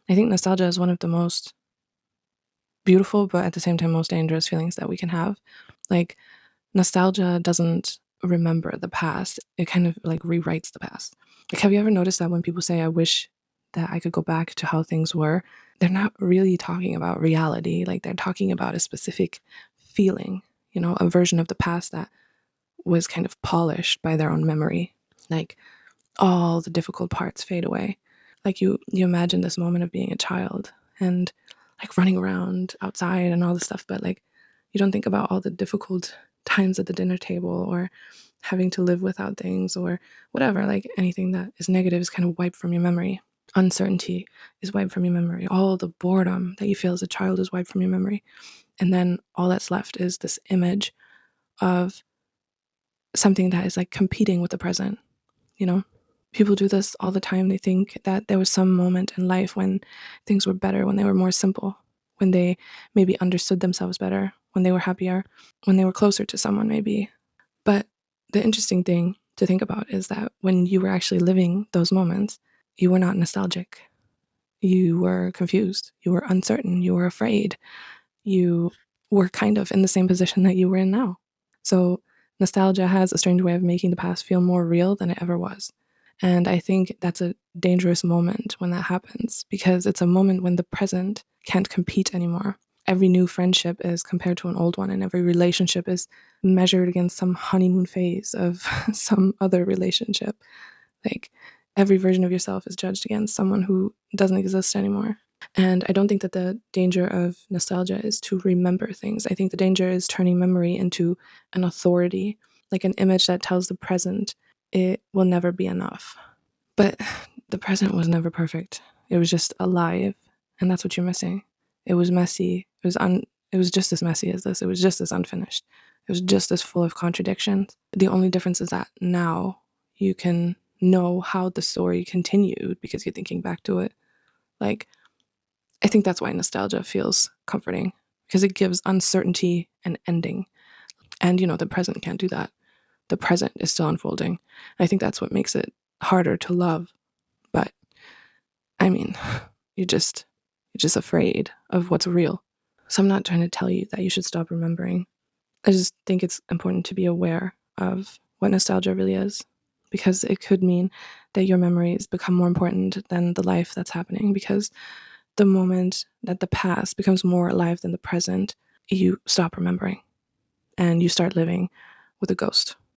I think nostalgia is one of the most beautiful, but at the same time, most dangerous feelings that we can have. Like, nostalgia doesn't remember the past, it kind of like rewrites the past. Like, have you ever noticed that when people say, I wish that I could go back to how things were, they're not really talking about reality. Like, they're talking about a specific feeling, a version of the past that was kind of polished by their own memory. Like, all the difficult parts fade away. Like, you imagine this moment of being a child and like running around outside and all this stuff, but like you don't think about all the difficult times at the dinner table or having to live without things or whatever. Like, anything that is negative is kind of wiped from your memory. Uncertainty is wiped from your memory. All the boredom that you feel as a child is wiped from your memory. And then all that's left is this image of something that is like competing with the present, you know? People do this all the time. They think that there was some moment in life when things were better, when they were more simple, when they maybe understood themselves better, when they were happier, when they were closer to someone, maybe. But the interesting thing to think about is that when you were actually living those moments, you were not nostalgic. You were confused. You were uncertain. You were afraid. You were kind of in the same position that you were in now. So, nostalgia has a strange way of making the past feel more real than it ever was. And I think that's a dangerous moment when that happens because it's a moment when the present can't compete anymore. Every new friendship is compared to an old one, and every relationship is measured against some honeymoon phase of some other relationship. Like, every version of yourself is judged against someone who doesn't exist anymore. And I don't think that the danger of nostalgia is to remember things. I think the danger is turning memory into an authority, like an image that tells the present it will never be enough. But the present was never perfect. It was just alive, and that's what you're missing. It was messy. It was just as messy as this. It was just as unfinished. It was just as full of contradictions. The only difference is that now you can know how the story continued because you're thinking back to it. Like, I think that's why nostalgia feels comforting because it gives uncertainty an ending. And the present can't do that. The present is still unfolding. I think that's what makes it harder to love. But I mean, you're just afraid of what's real. So I'm not trying to tell you that you should stop remembering. I just think it's important to be aware of what nostalgia really is, because it could mean that your memories become more important than the life that's happening, because the moment that the past becomes more alive than the present, you stop remembering and you start living with a ghost.